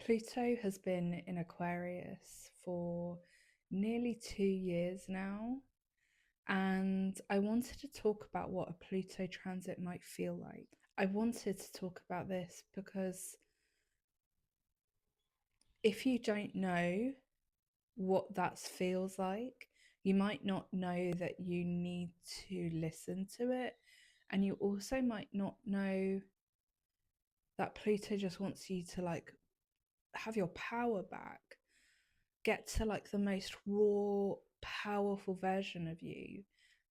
Pluto has been in Aquarius for nearly 2 years now, and I wanted to talk about what a Pluto transit might feel like. I wanted to talk about this because if you don't know what that feels like, you might not know that you need to listen to it, and you also might not know that Pluto just wants you to have your power back, get to the most raw, powerful version of you.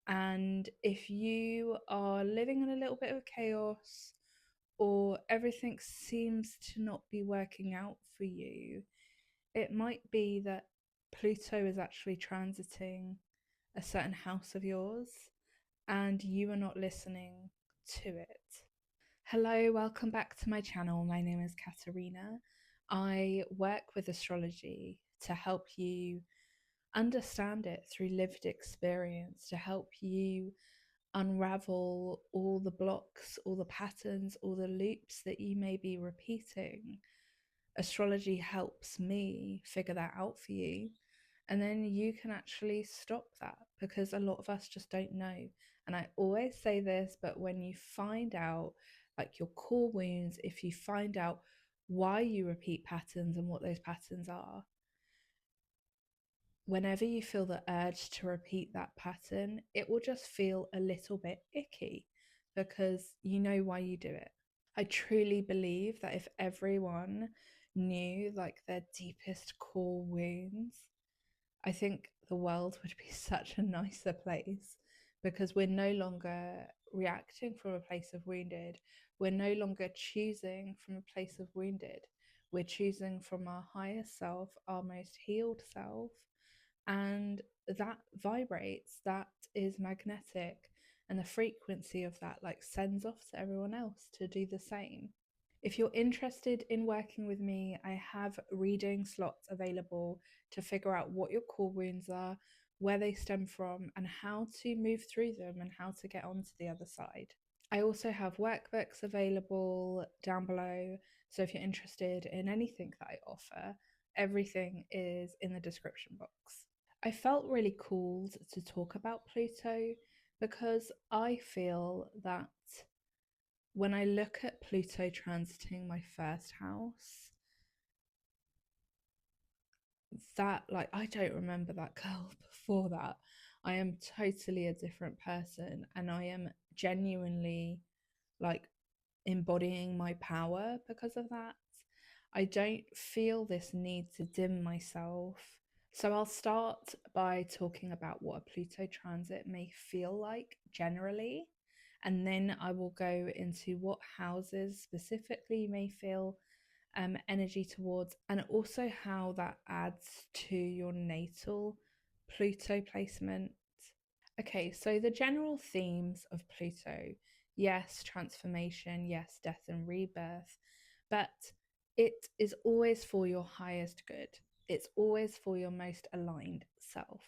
And if you are living in a little bit of chaos or everything seems to not be working out for you, it might be that Pluto is actually transiting a certain house of yours and you are not listening to it. Hello, welcome back to my channel. My name is Katerina. I work with astrology to help you understand it through lived experience, to help you unravel all the blocks, all the patterns, all the loops that you may be repeating. Astrology helps me figure that out for you. And then you can actually stop that, because a lot of us just don't know. And I always say this, but when you find out your core wounds, if you find out why you repeat patterns and what those patterns are, whenever you feel the urge to repeat that pattern, it will just feel a little bit icky because you know why you do it. I truly believe that if everyone knew their deepest core wounds, I think the world would be such a nicer place, because we're no longer reacting from a place of wounded. We're no longer choosing from a place of wounded. We're choosing from our higher self, our most healed self, and that vibrates, that is magnetic, and the frequency of that sends off to everyone else to do the same. If you're interested in working with me, I have reading slots available to figure out what your core wounds are, where they stem from, and how to move through them and how to get onto the other side. I also have workbooks available down below, so if you're interested in anything that I offer, everything is in the description box. I felt really called to talk about Pluto because I feel that when I look at Pluto transiting my first house, that I don't remember that girl before that. I am totally a different person, and I am genuinely embodying my power because of that. I don't feel this need to dim myself. So I'll start by talking about what a Pluto transit may feel like generally, and then I will go into what houses specifically you may feel energy towards, and also how that adds to your natal Pluto placement. Okay, so the general themes of Pluto: yes, transformation, yes, death and rebirth, but it is always for your highest good. It's always for your most aligned self.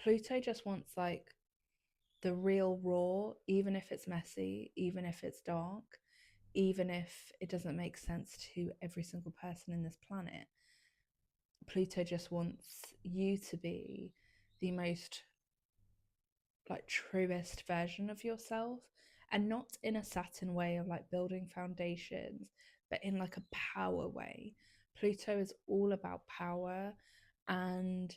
Pluto just wants the real raw, even if it's messy, even if it's dark, even if it doesn't make sense to every single person in this planet. Pluto just wants you to be the most truest version of yourself, and not in a Saturn way of building foundations, but in a power way. Pluto is all about power, and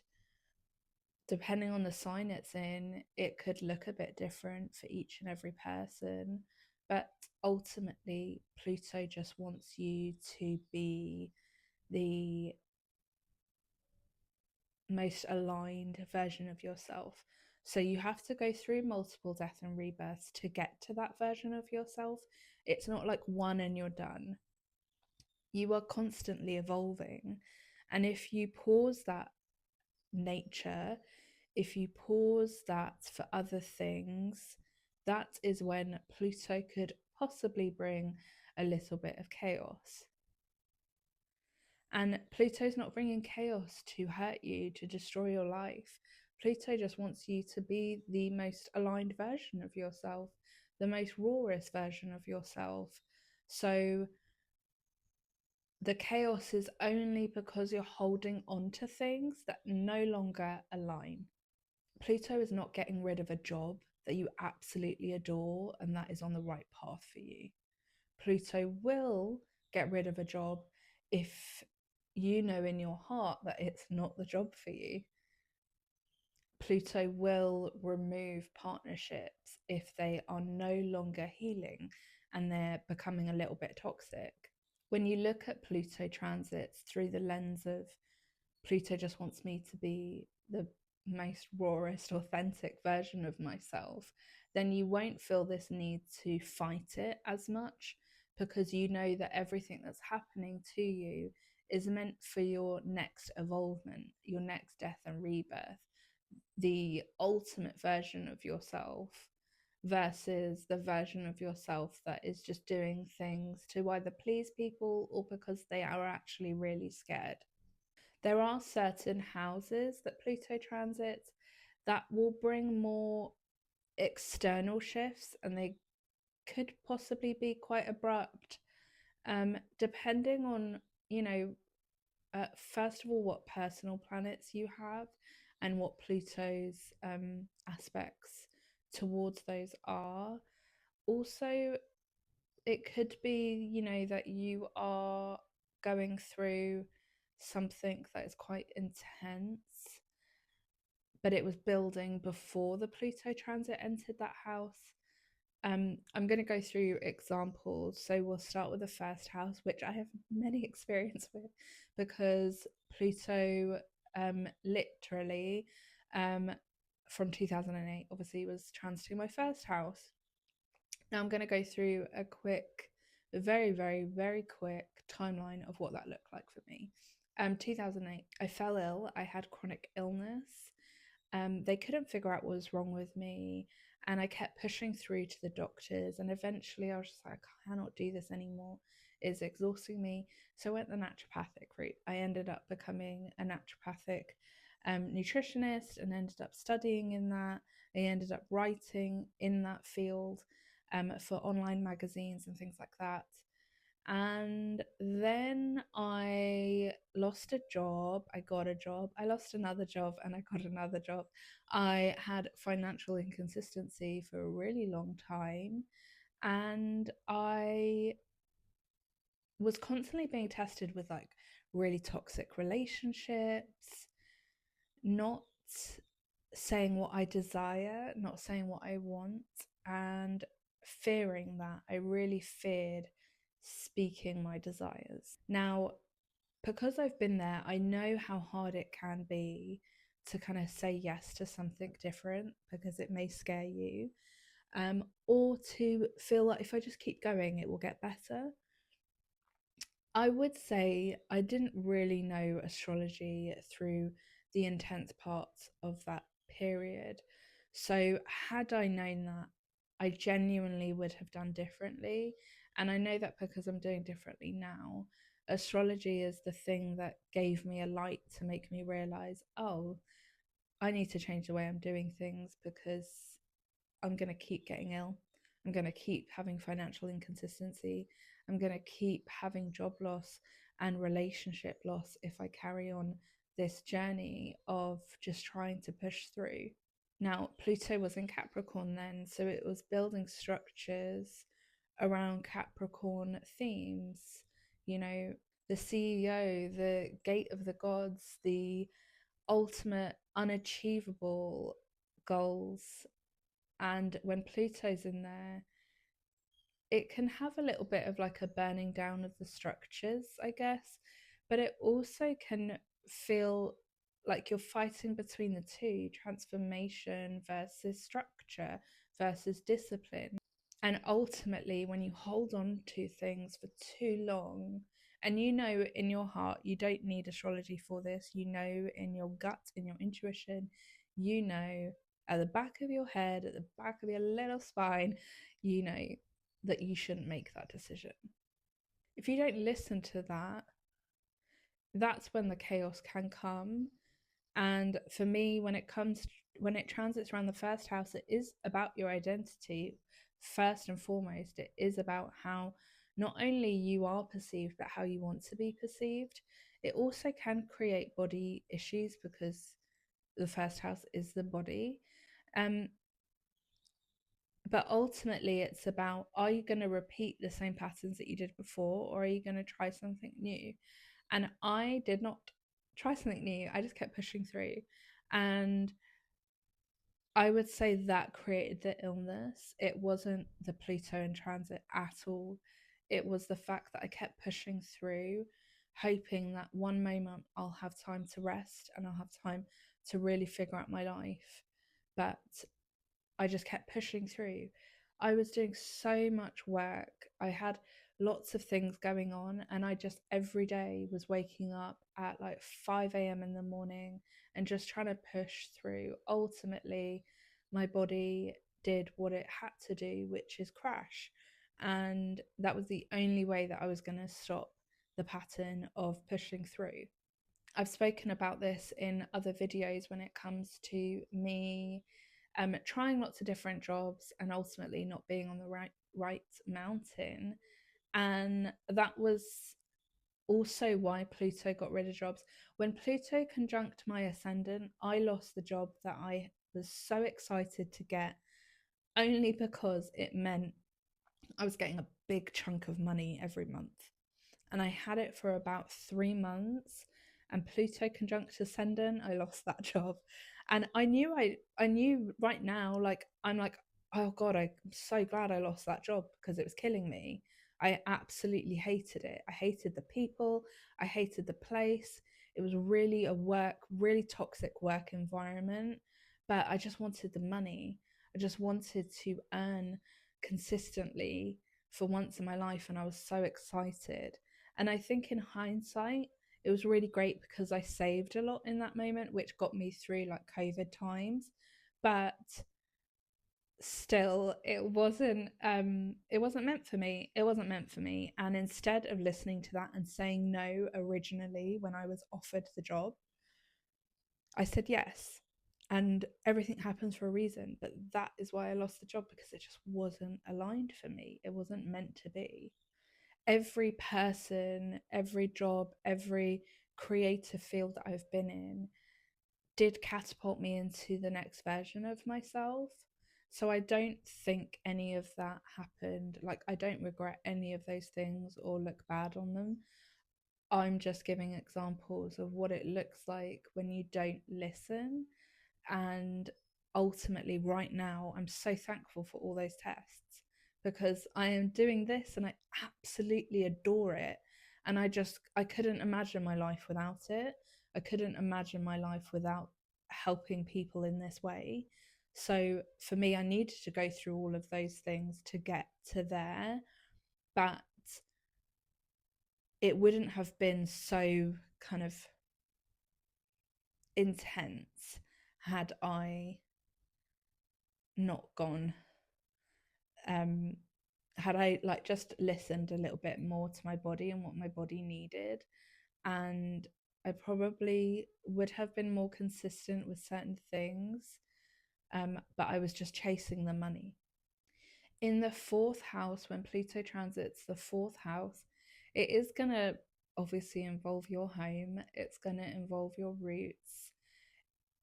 depending on the sign it's in, it could look a bit different for each and every person. But ultimately, Pluto just wants you to be the most aligned version of yourself. So you have to go through multiple death and rebirths to get to that version of yourself. It's not one and you're done. You are constantly evolving. And if you pause that nature, if you pause that for other things, that is when Pluto could possibly bring a little bit of chaos. And Pluto's not bringing chaos to hurt you, to destroy your life. Pluto just wants you to be the most aligned version of yourself, the most rawest version of yourself. So the chaos is only because you're holding on to things that no longer align. Pluto is not getting rid of a job that you absolutely adore and that is on the right path for you. Pluto will get rid of a job if you know in your heart that it's not the job for you. Pluto will remove partnerships if they are no longer healing and they're becoming a little bit toxic. When you look at Pluto transits through the lens of Pluto just wants me to be the most rawest, authentic version of myself, then you won't feel this need to fight it as much because you know that everything that's happening to you is meant for your next evolvement, your next death and rebirth, the ultimate version of yourself versus the version of yourself that is just doing things to either please people or because they are actually really scared. There are certain houses that Pluto transits that will bring more external shifts and they could possibly be quite abrupt, depending on, you know, first of all, what personal planets you have and what Pluto's aspects towards those are. Also, it could be, you know, that you are going through something that is quite intense, but it was building before the Pluto transit entered that house. I'm going to go through examples. So we'll start with the first house, which I have many experience with because Pluto literally from 2008 obviously was transiting my first house. Now I'm going to go through a quick, very, very, very quick timeline of what that looked like for me. 2008, I fell ill. I had chronic illness. They couldn't figure out what was wrong with me, and I kept pushing through to the doctors. And eventually, I was just like, I cannot do this anymore. It's exhausting me. So I went the naturopathic route. I ended up becoming a naturopathic nutritionist and ended up studying in that. I ended up writing in that field for online magazines and things like that. And then I lost a job, I got a job, I lost another job, and I got another job. I had financial inconsistency for a really long time, and I was constantly being tested with like really toxic relationships, not saying what I desire, not saying what I want, and fearing that. I really feared speaking my desires. Now, because I've been there, I know how hard it can be to kind of say yes to something different because it may scare you, or to feel like if I just keep going, it will get better. I would say I didn't really know astrology through the intense parts of that period. So, had I known that, I genuinely would have done differently. And I know that because I'm doing differently now, astrology is the thing that gave me a light to make me realize, oh, I need to change the way I'm doing things because I'm going to keep getting ill. I'm going to keep having financial inconsistency. I'm going to keep having job loss and relationship loss if I carry on this journey of just trying to push through. Now, Pluto was in Capricorn then, so it was building structures around Capricorn themes. You know, the CEO, the gate of the gods, the ultimate unachievable goals. And when Pluto's in there, it can have a little bit of like a burning down of the structures, I guess, but it also can feel like you're fighting between the two, transformation versus structure versus discipline. And ultimately, when you hold on to things for too long, and you know in your heart, you don't need astrology for this, you know in your gut, in your intuition, you know at the back of your head, at the back of your little spine, you know that you shouldn't make that decision. If you don't listen to that, that's when the chaos can come. And for me, when it transits around the first house, it is about your identity. First and foremost, it is about how not only you are perceived, but how you want to be perceived. It also can create body issues because the first house is the body. Um, but ultimately, it's about, are you going to repeat the same patterns that you did before, or are you going to try something new? And I did not try something new. I just kept pushing through. And I would say that created the illness. It wasn't the Pluto in transit at all. It was the fact that I kept pushing through, hoping that one moment I'll have time to rest and I'll have time to really figure out my life. But I just kept pushing through. I was doing so much work. I had lots of things going on, and I just every day was waking up at like 5 a.m. in the morning and just trying to push through. Ultimately, my body did what it had to do, which is crash. And that was the only way that I was going to stop the pattern of pushing through. I've spoken about this in other videos when it comes to me trying lots of different jobs and ultimately not being on the right mountain. And that was also why Pluto got rid of jobs. When Pluto conjunct my ascendant, I lost the job that I was so excited to get, only because it meant I was getting a big chunk of money every month. And I had it for about 3 months. And Pluto conjunct ascendant, I lost that job. And I knew right now, like I'm like, oh God, I'm so glad I lost that job because it was killing me. I absolutely hated it. I hated the people, I hated the place. It was really really toxic work environment. But I just wanted the money. I just wanted to earn consistently for once in my life, and I was so excited. And I think in hindsight, it was really great because I saved a lot in that moment, which got me through like COVID times. But still, it wasn't meant for me. It wasn't meant for me. And instead of listening to that and saying no originally when I was offered the job, I said yes. And everything happens for a reason. But that is why I lost the job, because it just wasn't aligned for me. It wasn't meant to be. Every person, every job, every creative field that I've been in did catapult me into the next version of myself. So I don't think any of that happened. Like, I don't regret any of those things or look bad on them. I'm just giving examples of what it looks like when you don't listen. And ultimately, right now, I'm so thankful for all those tests, because I am doing this and I absolutely adore it. And I couldn't imagine my life without it. I couldn't imagine my life without helping people in this way. So for me, I needed to go through all of those things to get to there. But it wouldn't have been so kind of intense had I not gone, um had I like just listened a little bit more to my body and what my body needed. And I probably would have been more consistent with certain things, but I was just chasing the money. In the fourth house, when Pluto transits the fourth house, it is going to obviously involve your home, it's going to involve your roots.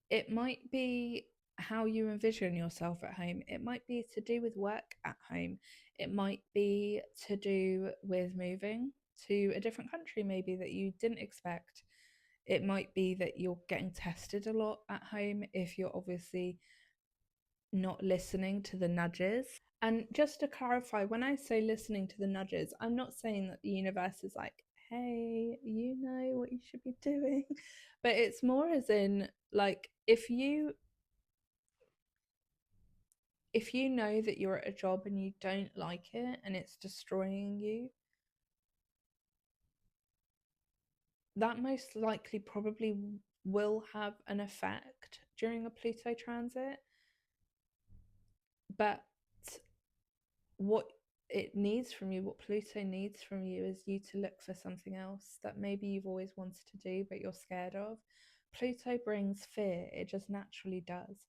It might be how you envision yourself at home. It might be to do with work at home. It might be to do with moving to a different country, maybe that you didn't expect. It might be that you're getting tested a lot at home if you're obviously not listening to the nudges. And just to clarify, when I say listening to the nudges, I'm not saying that the universe is like, hey, you know what you should be doing. But it's more as in, like, if you know that you're at a job and you don't like it and it's destroying you, that most likely probably will have an effect during a Pluto transit. But what it needs from you, what Pluto needs from you, is you to look for something else that maybe you've always wanted to do but you're scared of. Pluto brings fear, it just naturally does.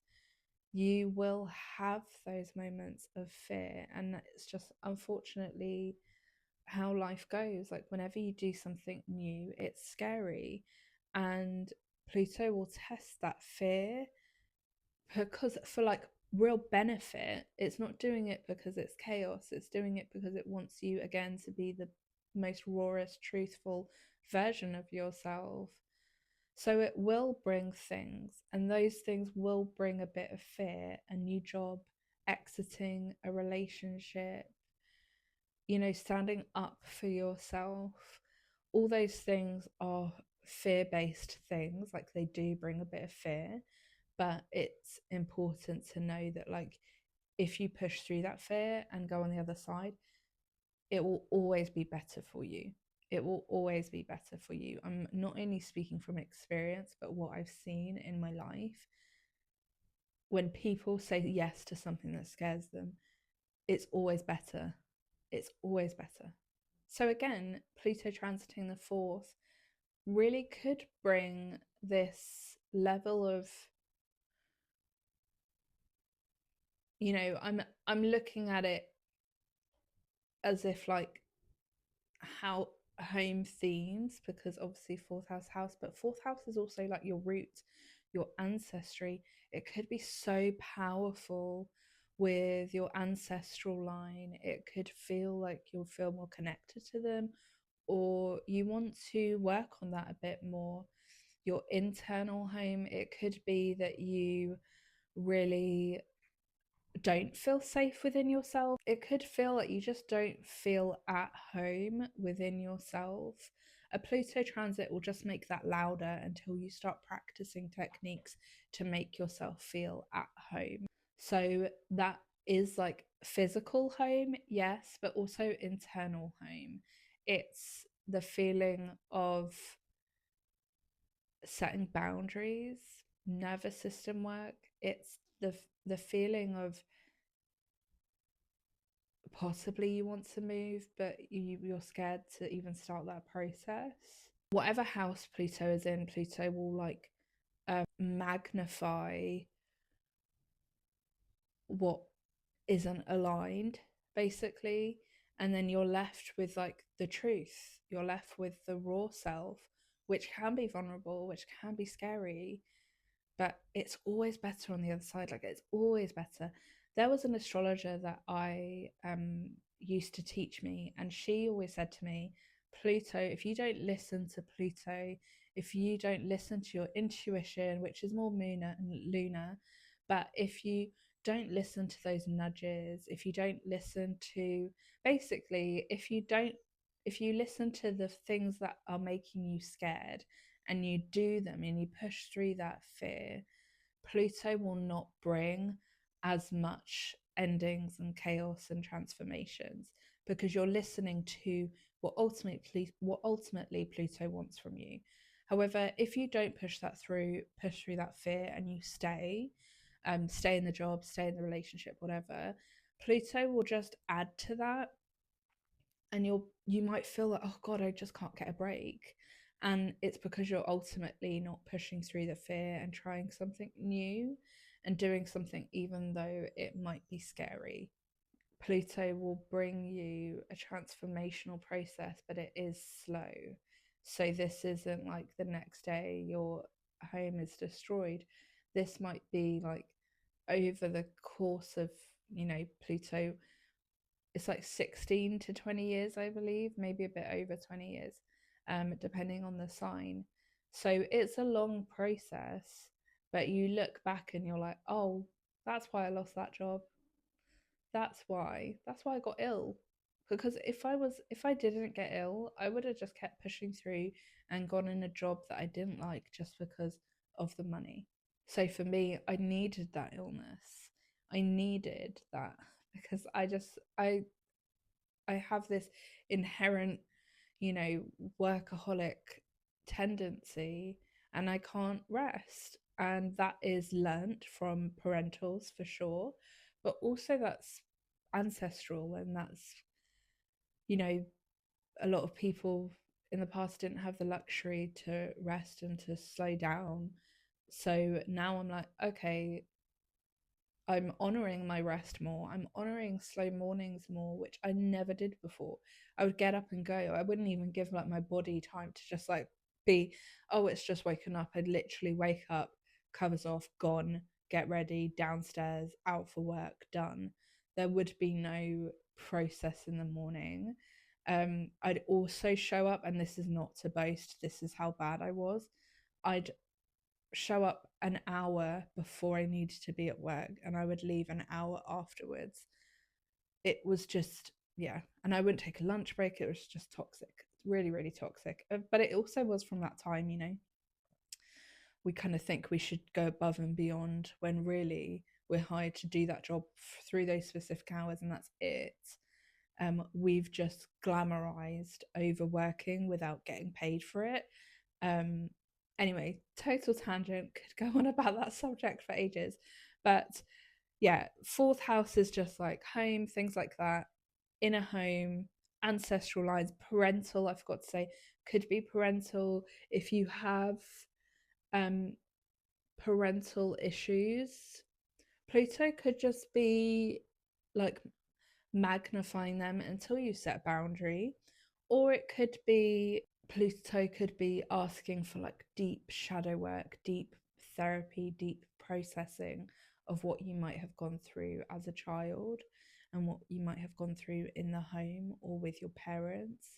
You will have those moments of fear, and it's just unfortunately how life goes. Like whenever you do something new, it's scary, and Pluto will test that fear, because for like real benefit. It's not doing it because it's chaos, it's doing it because it wants you again to be the most rawest, truthful version of yourself. So it will bring things, and those things will bring a bit of fear: a new job, exiting a relationship, standing up for yourself. All those things are fear based things, like they do bring a bit of fear, but it's important to know that, like, if you push through that fear and go on the other side, it will always be better for you. It will always be better for you. I'm not only speaking from experience, but what I've seen in my life. When people say yes to something that scares them, it's always better. It's always better. So again, Pluto transiting the fourth really could bring this level of, I'm looking at it as if like how home themes, because obviously fourth house, but fourth house is also like your roots, your ancestry. It could be so powerful with your ancestral line. It could feel like you'll feel more connected to them, or you want to work on that a bit more. Your internal home, it could be that you really don't feel safe within yourself. It could feel like you just don't feel at home within yourself. A Pluto transit will just make that louder until you start practicing techniques to make yourself feel at home. So that is like physical home, yes, but also internal home. It's the feeling of setting boundaries, nervous system work. It's the feeling of possibly you want to move, but you're scared to even start that process. Whatever house Pluto is in, Pluto will like magnify what isn't aligned, basically. And then you're left with like the truth. You're left with the raw self, which can be vulnerable, which can be scary, but it's always better on the other side. Like, it's always better. There was an astrologer that I used to teach me, and she always said to me, Pluto, if you don't listen to Pluto, if you don't listen to your intuition, which is more lunar, but if you don't listen to those nudges, if you don't listen to, basically, if you listen to the things that are making you scared and you do them and you push through that fear, Pluto will not bring as much endings and chaos and transformations, because you're listening to what ultimately Pluto wants from you. However, if you don't push through that fear, and you stay in the job, stay in the relationship, whatever, Pluto will just add to that, and you might feel like, oh god, I just can't get a break. And it's because you're ultimately not pushing through the fear and trying something new and doing something even though it might be scary. Pluto will bring you a transformational process, but it is slow. So this isn't like the next day your home is destroyed. This might be like over the course of, Pluto, it's like 16 to 20 years, I believe, maybe a bit over 20 years, depending on the sign. So it's a long process, but you look back and you're like, oh, that's why I lost that job. That's why I got ill. Because if I didn't get ill, I would have just kept pushing through and gone in a job that I didn't like just because of the money. So for me, I needed that illness. I needed that because I have this inherent, you know, workaholic tendency, and I can't rest. And that is learnt from parentals for sure, but also that's ancestral, and that's, you know, a lot of people in the past didn't have the luxury to rest and to slow down. So now I'm like, okay, I'm honoring my rest more. I'm honoring slow mornings more, which I never did before. I would get up and go. I wouldn't even give like my body time to just like be, oh, it's just waking up. I'd literally wake up, covers off, gone, get ready, downstairs, out for work, done. There would be no process in the morning. I'd also show up, and this is not to boast, this is how bad I was. I'd show up an hour before I needed to be at work, and I would leave an hour afterwards. It was just, yeah. And I wouldn't take a lunch break. It was just toxic, really, really toxic. But it also was from that time, we kind of think we should go above and beyond when really we're hired to do that job through those specific hours, and that's it. We've just glamorized overworking without getting paid for it. Anyway, total tangent, could go on about that subject for ages. But yeah, fourth house is just like home, things like that, inner home, ancestral lines, parental, I forgot to say, could be parental. If you have parental issues, Pluto could just be like magnifying them until you set a boundary. Or it could be Pluto could be asking for like deep shadow work, deep therapy, deep processing of what you might have gone through as a child and what you might have gone through in the home or with your parents.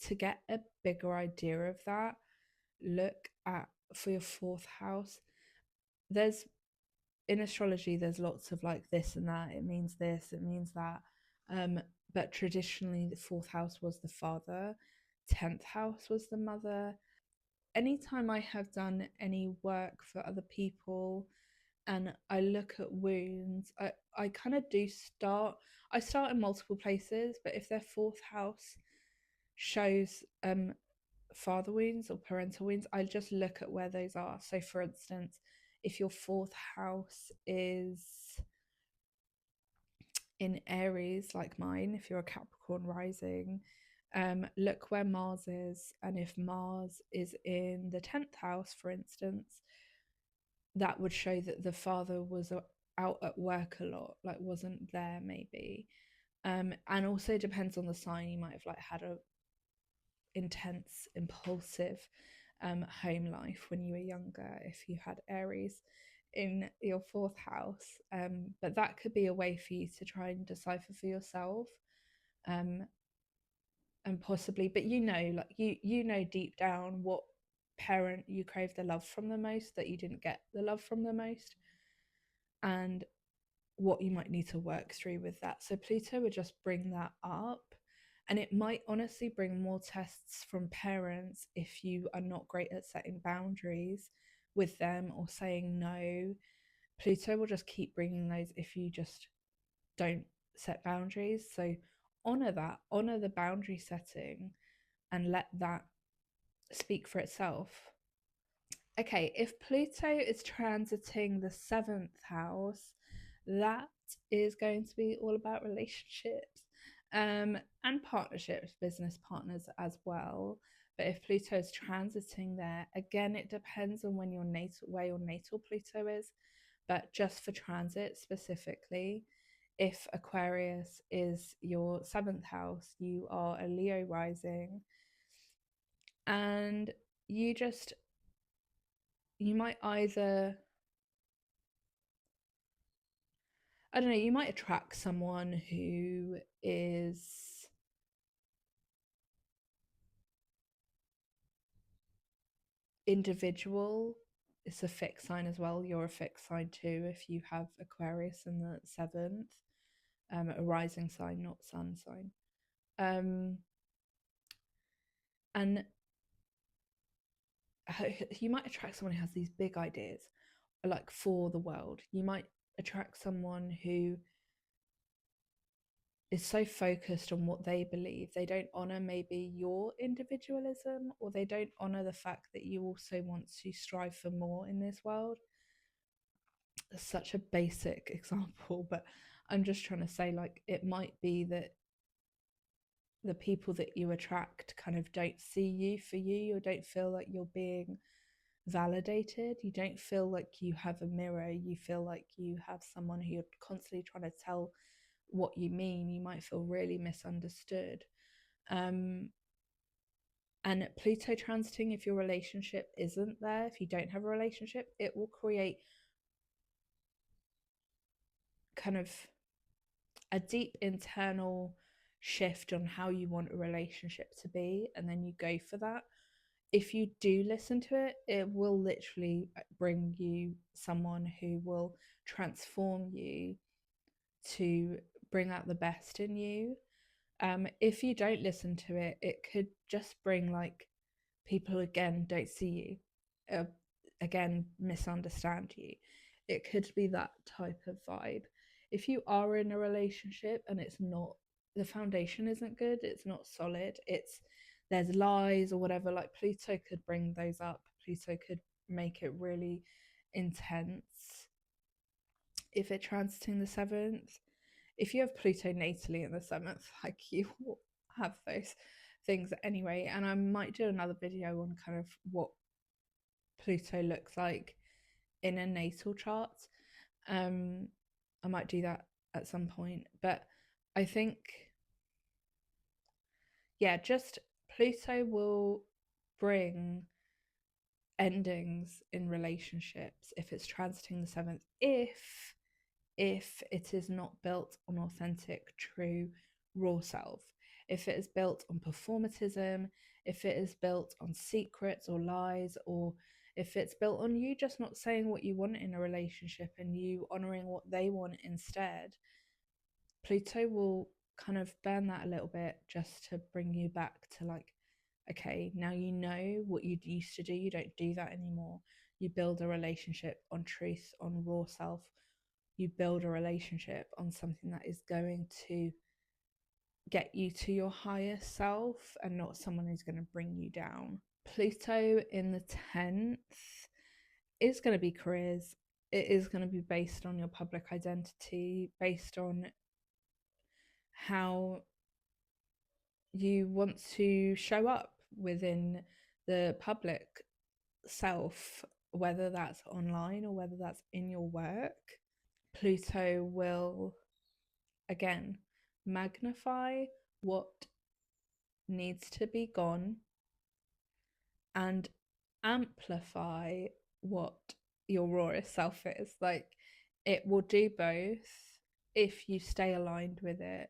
To get a bigger idea of that, look at for your fourth house. There's in astrology, there's lots of like this and that. It means this, it means that. But traditionally, the fourth house was the father, 10th house was the mother. Anytime I have done any work for other people and I look at wounds, I kind of do start, I start in multiple places, but if their fourth house shows father wounds or parental wounds, I just look at where those are. So for instance, if your fourth house is in Aries like mine, if you're a Capricorn rising, look where Mars is. And if Mars is in the 10th house, for instance, that would show that the father was out at work a lot, like wasn't there maybe. And also depends on the sign. You might have like had a intense, impulsive home life when you were younger if you had Aries in your fourth house. But that could be a way for you to try and decipher for yourself. And possibly, but like you know deep down what parent you crave the love from the most, that you didn't get the love from the most, and what you might need to work through with that. So Pluto would just bring that up. And it might honestly bring more tests from parents if you are not great at setting boundaries with them or saying no. Pluto will just keep bringing those if you just don't set boundaries. So honor that, honor the boundary setting, and let that speak for itself. Okay, if Pluto is transiting the 7th house, that is going to be all about relationships and partnerships, business partners as well. But if Pluto is transiting there, again, it depends on when where your natal Pluto is. But just for transit specifically, if Aquarius is your 7th house, you are a Leo rising, and you might either, I don't know, you might attract someone who is individual. It's a fixed sign as well. You're a fixed sign too if you have Aquarius in the 7th, a rising sign, not sun sign. And you might attract someone who has these big ideas, like for the world. You might attract someone who is so focused on what they believe, they don't honor maybe your individualism, or they don't honor the fact that you also want to strive for more in this world. It's such a basic example, but I'm just trying to say, like, it might be that the people that you attract kind of don't see you for you, or don't feel like you're being validated. You don't feel like you have a mirror. You feel like you have someone who you're constantly trying to tell what you mean. You might feel really misunderstood. And Pluto transiting, if your relationship isn't there, if you don't have a relationship, it will create kind of a deep internal shift on how you want a relationship to be, and then you go for that. If you do listen to it, it will literally bring you someone who will transform you to bring out the best in you. If you don't listen to it, it could just bring like people again don't see you, again misunderstand you. It could be that type of vibe. If you are in a relationship and it's not, the foundation isn't good, it's not solid, it's there's lies or whatever, like Pluto could bring those up. Pluto could make it really intense if it transiting the seventh. If you have Pluto natally in the seventh, like you will have those things anyway. And I might do another video on kind of what Pluto looks like in a natal chart. I might do that at some point, but I think, yeah, just Pluto will bring endings in relationships if it's transiting the seventh, if it is not built on authentic, true, raw self, if it is built on performatism, if it is built on secrets or lies, or if it's built on you just not saying what you want in a relationship and you honoring what they want instead, Pluto will kind of burn that a little bit just to bring you back to like, okay, now you know what you used to do, you don't do that anymore. You build a relationship on truth, on raw self. You build a relationship on something that is going to get you to your higher self and not someone who's going to bring you down. Pluto in the 10th is going to be careers. It is going to be based on your public identity, based on how you want to show up within the public self, whether that's online or whether that's in your work. Pluto will, again, magnify what needs to be gone and amplify what your rawest self is. Like, it will do both if you stay aligned with it.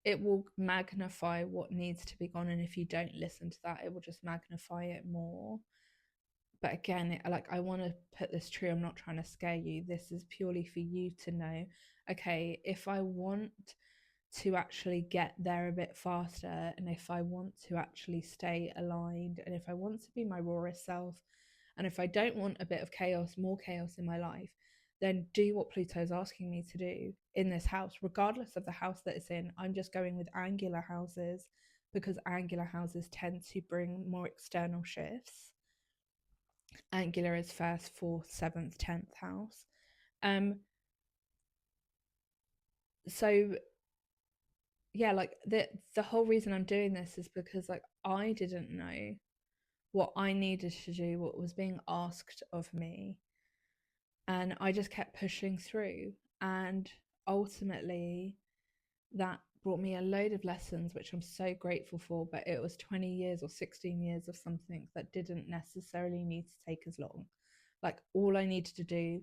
It will magnify what needs to be gone, and if you don't listen to that, it will just magnify it more. But again, like, I want to put this true, I'm not trying to scare you. This is purely for you to know, okay, if I want to actually get there a bit faster, and if I want to actually stay aligned, and if I want to be my rawest self, and if I don't want a bit of chaos, more chaos in my life, then do what Pluto is asking me to do in this house, regardless of the house that it's in. I'm just going with angular houses because angular houses tend to bring more external shifts. Angular is first, fourth, seventh, 10th house. So yeah, like the whole reason I'm doing this is because like I didn't know what I needed to do, what was being asked of me, and I just kept pushing through, and ultimately that brought me a load of lessons which I'm so grateful for. But it was 20 years or 16 years of something that didn't necessarily need to take as long. Like, all I needed to do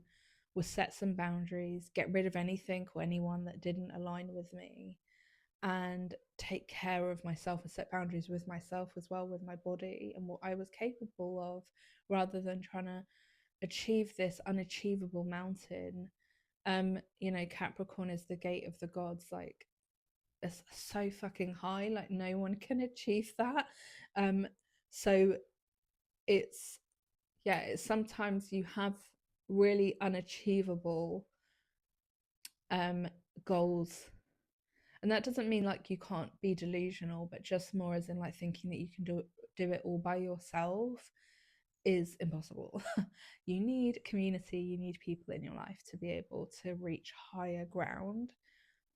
was set some boundaries, get rid of anything or anyone that didn't align with me, and take care of myself and set boundaries with myself as well, with my body and what I was capable of, rather than trying to achieve this unachievable mountain. Capricorn is the gate of the gods. Like, it's so fucking high, like no one can achieve that. So it's, yeah, it's sometimes you have really unachievable goals, and that doesn't mean like you can't be delusional, but just more as in like thinking that you can do it all by yourself is impossible. You need community, you need people in your life to be able to reach higher ground.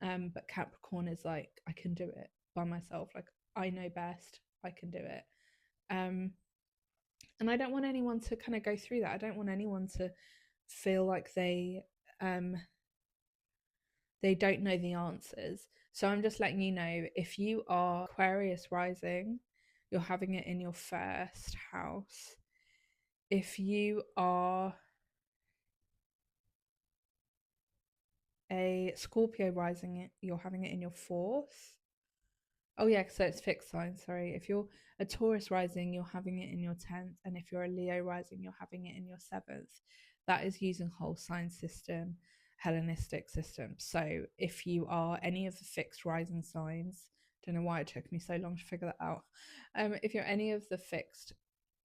But Capricorn is like, I can do it by myself. Like, I know best, I can do it. And I don't want anyone to kind of go through that. I don't want anyone to feel like they don't know the answers. So I'm just letting you know, if you are Aquarius rising, you're having it in your first house. If you are a Scorpio rising, you're having it in your fourth. Oh yeah, so it's fixed sign, sorry. If you're a Taurus rising, you're having it in your 10th, and if you're a Leo rising, you're having it in your 7th. That is using whole sign system, Hellenistic system. So if you are any of the fixed rising signs, don't know why it took me so long to figure that out. If you're any of the fixed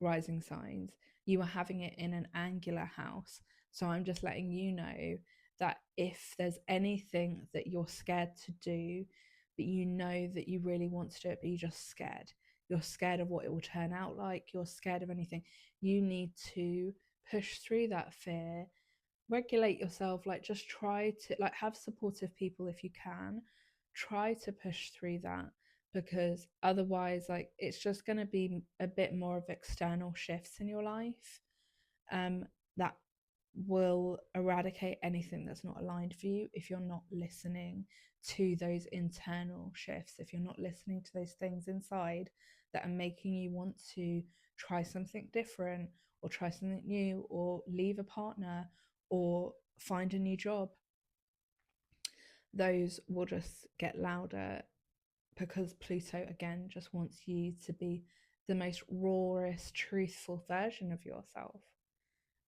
rising signs, you are having it in an angular house. So I'm just letting you know that if there's anything that you're scared to do, but you know that you really want to do it, but you're just scared. You're scared of what it will turn out like. You're scared of anything. You need to push through that fear, regulate yourself, like just try to like have supportive people if you can. Try to push through that, because otherwise like it's just going to be a bit more of external shifts in your life that will eradicate anything that's not aligned for you if you're not listening to those internal shifts, if you're not listening to those things inside that are making you want to try something different or try something new or leave a partner or find a new job. Those will just get louder, because Pluto again just wants you to be the most rawest, truthful version of yourself.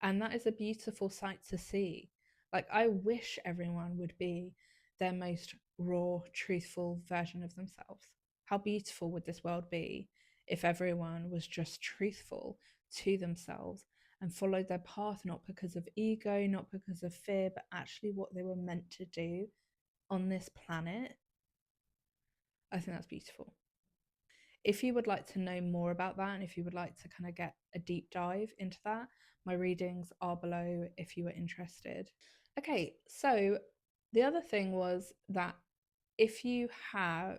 And that is a beautiful sight to see. Like, I wish everyone would be their most raw, truthful version of themselves. How beautiful would this world be if everyone was just truthful to themselves and followed their path, not because of ego, not because of fear, but actually what they were meant to do on this planet? I think that's beautiful. If you would like to know more about that, and if you would like to kind of get a deep dive into that, my readings are below if you are interested. Okay, so the other thing was that if you are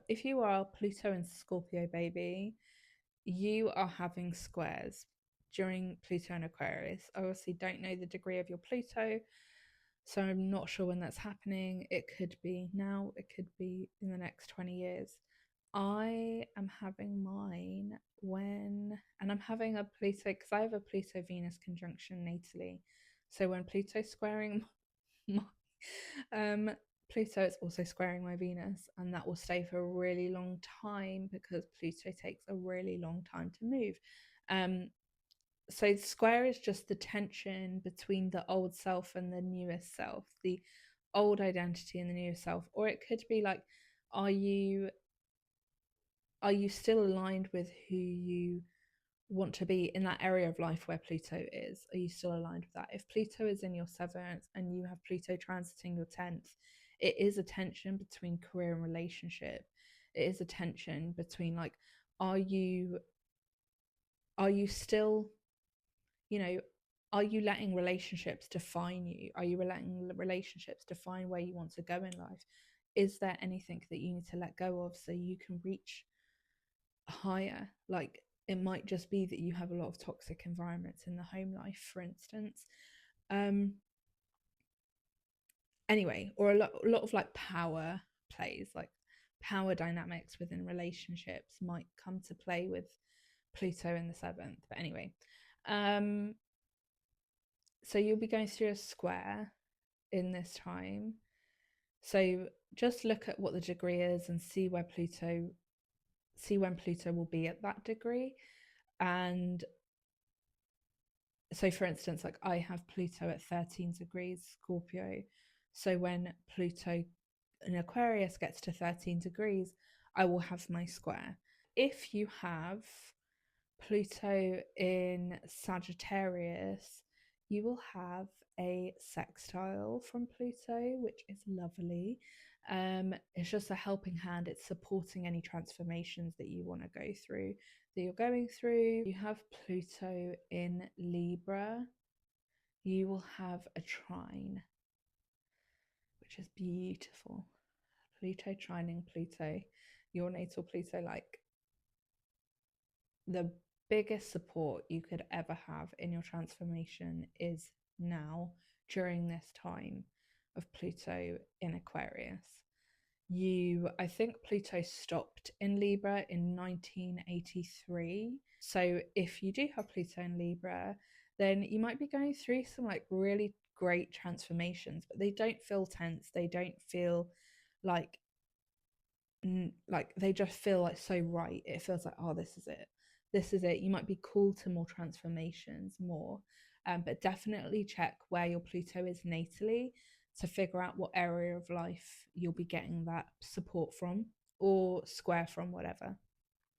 Pluto and Scorpio baby, you are having squares during Pluto and Aquarius. I obviously don't know the degree of your Pluto, so I'm not sure when that's happening. It could be now, it could be in the next 20 years. I am having mine and I'm having a Pluto, because I have a Pluto Venus conjunction natally. So when Pluto's squaring my Pluto, it's also squaring my Venus, and that will stay for a really long time because Pluto takes a really long time to move. So square is just the tension between the old self and the newest self, the old identity and the new self. Or it could be like, are you still aligned with who you want to be in that area of life where Pluto is? Are you still aligned with that? If Pluto is in your 7th and you have Pluto transiting your 10th, it is a tension between career and relationship. It is a tension between like, are you still, you know, are you letting relationships define you? Are you letting relationships define where you want to go in life? Is there anything that you need to let go of so you can reach higher? Like, it might just be that you have a lot of toxic environments in the home life, for instance. Anyway, or a lot of like power plays, like power dynamics within relationships might come to play with Pluto in the 7th. But anyway, so you'll be going through a square in this time. So just look at what the degree is and see when Pluto will be at that degree. And so for instance, like I have Pluto at 13 degrees Scorpio. So when Pluto in Aquarius gets to 13 degrees, I will have my square. If you have Pluto in Sagittarius, you will have a sextile from Pluto, which is lovely. It's just a helping hand. It's supporting any transformations that you want to go through, that you're going through. You have Pluto in Libra, you will have a trine, which is beautiful. Pluto trining Pluto, your natal Pluto, like the biggest support you could ever have in your transformation is now, during this time of Pluto in Aquarius. I think Pluto stopped in Libra in 1983. So if you do have Pluto in Libra, then you might be going through some like really great transformations, but they don't feel tense. They don't feel like they just feel like so right. It feels like, oh, this is it. This is it. You might be called to more transformations, more. But definitely check where your Pluto is natally to figure out what area of life you'll be getting that support from or square from, whatever.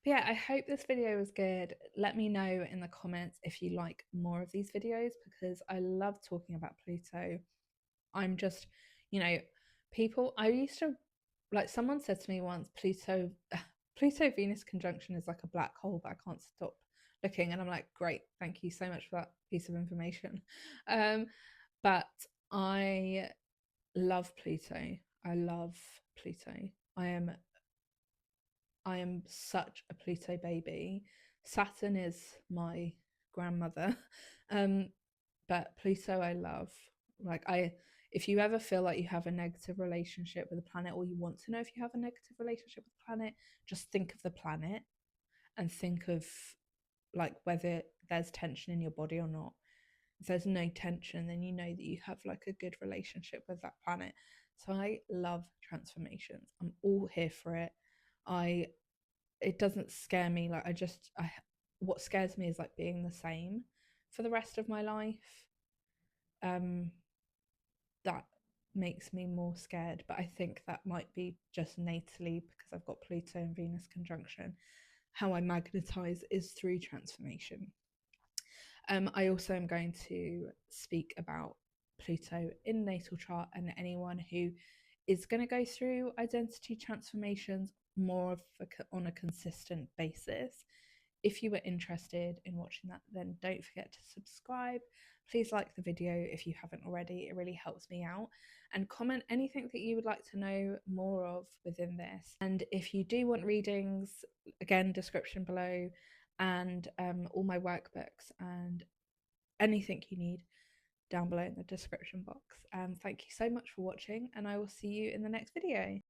But yeah, I hope this video was good. Let me know in the comments if you like more of these videos, because I love talking about Pluto. I'm just, you know, I used to, like, someone said to me once, Pluto Venus conjunction is like a black hole that I can't stop looking. And I'm like, great, thank you so much for that piece of information. But I love Pluto. I love Pluto. I am such a Pluto baby. Saturn is my grandmother. But Pluto I love. If you ever feel like you have a negative relationship with the planet, or you want to know if you have a negative relationship with the planet, just think of the planet and think of like whether there's tension in your body or not. If there's no tension, then you know that you have like a good relationship with that planet. So I love transformations. I'm all here for it. It doesn't scare me. What scares me is like being the same for the rest of my life. That makes me more scared, but I think that might be just natally because I've got Pluto and Venus conjunction. How I magnetize is through transformation. I also am going to speak about Pluto in natal chart, and anyone who is going to go through identity transformations more on a consistent basis. If you were interested in watching that, then don't forget to subscribe. Please like the video if you haven't already. It really helps me out. And comment anything that you would like to know more of within this. And if you do want readings, again, description below, and all my workbooks and anything you need down below in the description box. Thank you so much for watching, and I will see you in the next video.